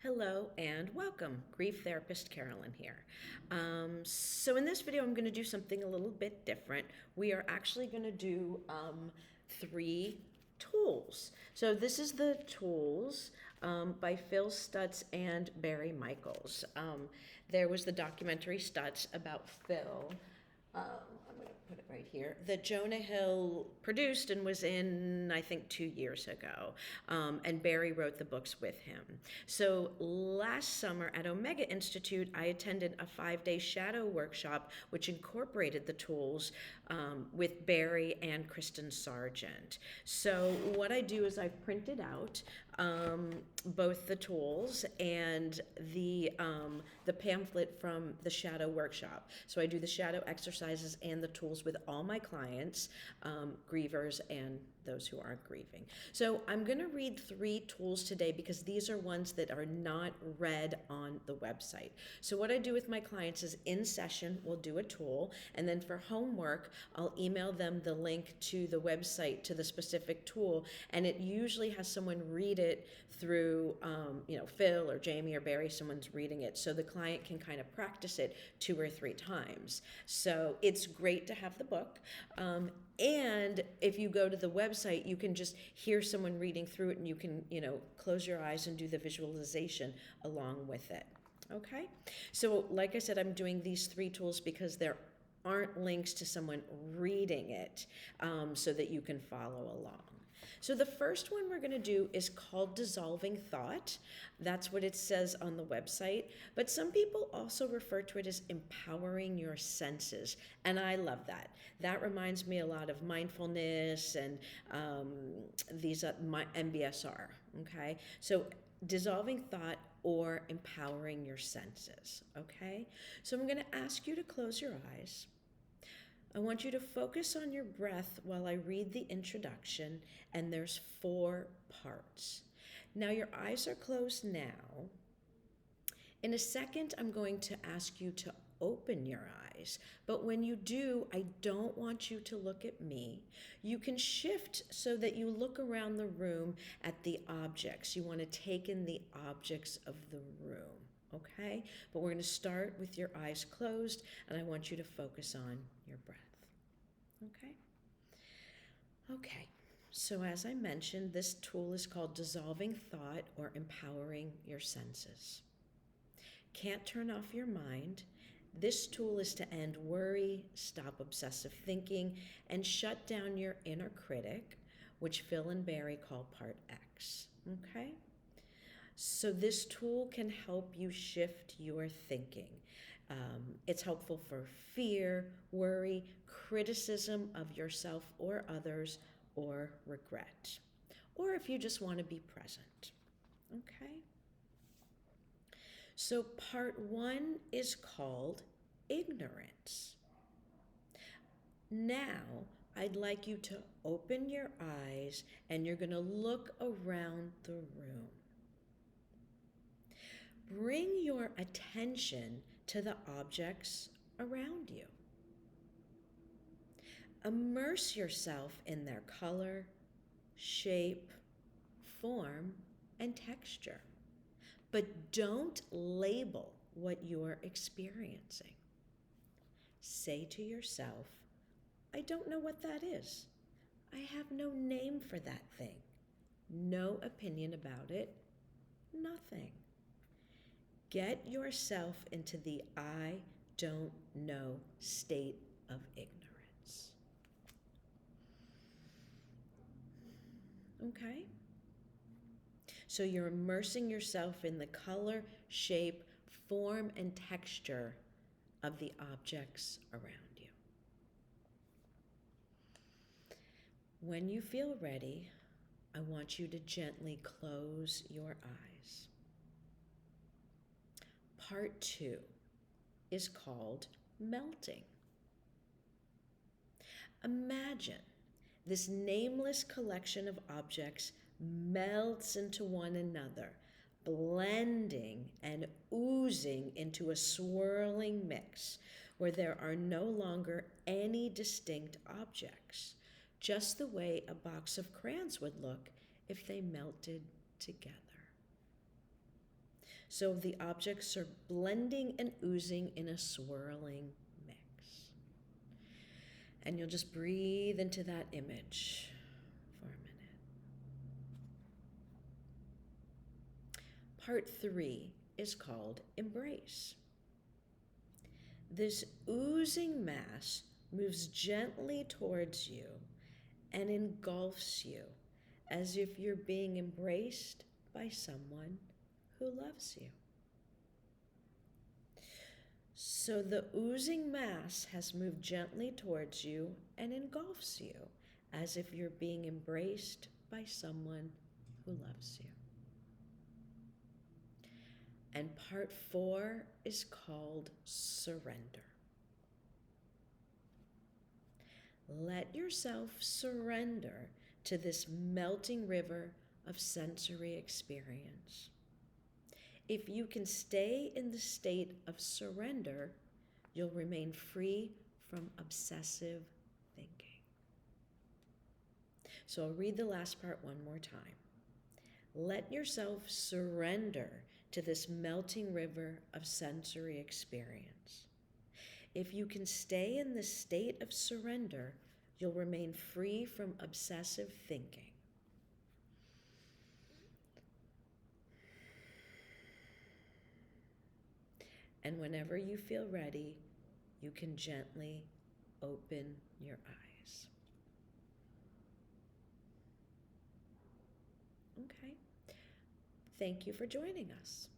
Hello and welcome, grief therapist Carolyn here. So in this video, I'm going to do something a little bit different. We are actually going to do three tools. So this is the tools by Phil Stutz and Barry Michels. There was the documentary Stutz about Phil. I'm going to put it right here, that Jonah Hill produced and was in, I think, 2 years ago. And Barry wrote the books with him. So last summer at Omega Institute, I attended a 5-day shadow workshop, which incorporated the tools with Barry and Kristen Sargent. So what I do is I've printed out both the tools and the pamphlet from the shadow workshop. So I do the shadow exercises and the tools with all my clients, grievers and those who aren't grieving. So I'm going to read 3 tools today because these are ones that are not read on the website. So what I do with my clients is in session, we'll do a tool, and then for homework, I'll email them the link to the website to the specific tool, and it usually has someone read it through, Phil or Jamie or Barry, someone's reading it, so the client can kind of practice it 2 or 3 times. So it's great to have the book. And if you go to the website, you can just hear someone reading through it and you can, close your eyes and do the visualization along with it. Okay? So like I said, I'm doing these 3 tools because there aren't links to someone reading it so that you can follow along. So the first one we're going to do is called dissolving thought. That's what it says on the website. But some people also refer to it as empowering your senses. And I love that. That reminds me a lot of mindfulness and these MBSR. Okay. So dissolving thought or empowering your senses. Okay. So I'm going to ask you to close your eyes. I want you to focus on your breath while I read the introduction, and there's 4 parts. Now your eyes are closed now. In a second, I'm going to ask you to open your eyes, but when you do, I don't want you to look at me. You can shift so that you look around the room at the objects. You want to take in the objects of the room. Okay? But we're going to start with your eyes closed, and I want you to focus on your breath. Okay? Okay. So as I mentioned, this tool is called dissolving thought or empowering your senses. Can't turn off your mind. This tool is to end worry, stop obsessive thinking, and shut down your inner critic, which Phil and Barry call part X. Okay? So this tool can help you shift your thinking. It's helpful for fear, worry, criticism of yourself or others, or regret. Or if you just want to be present. Okay? So part 1 is called ignorance. Now, I'd like you to open your eyes and you're going to look around the room. Bring your attention to the objects around you. Immerse yourself in their color, shape, form, and texture. But don't label what you're experiencing. Say to yourself, I don't know what that is. I have no name for that thing. No opinion about it. Nothing. Get yourself into the I don't know state of ignorance. Okay? So you're immersing yourself in the color, shape, form, and texture of the objects around you. When you feel ready, I want you to gently close your eyes. Part 2 is called melting. Imagine this nameless collection of objects melts into one another, blending and oozing into a swirling mix where there are no longer any distinct objects, just the way a box of crayons would look if they melted together. So the objects are blending and oozing in a swirling mix. And you'll just breathe into that image for a minute. Part 3 is called embrace. This oozing mass moves gently towards you and engulfs you as if you're being embraced by someone who loves you. So the oozing mass has moved gently towards you and engulfs you as if you're being embraced by someone who loves you. And part 4 is called surrender. Let yourself surrender to this melting river of sensory experience. If you can stay in the state of surrender, you'll remain free from obsessive thinking. So I'll read the last part one more time. Let yourself surrender to this melting river of sensory experience. If you can stay in the state of surrender, you'll remain free from obsessive thinking. And whenever you feel ready, you can gently open your eyes. Okay. Thank you for joining us.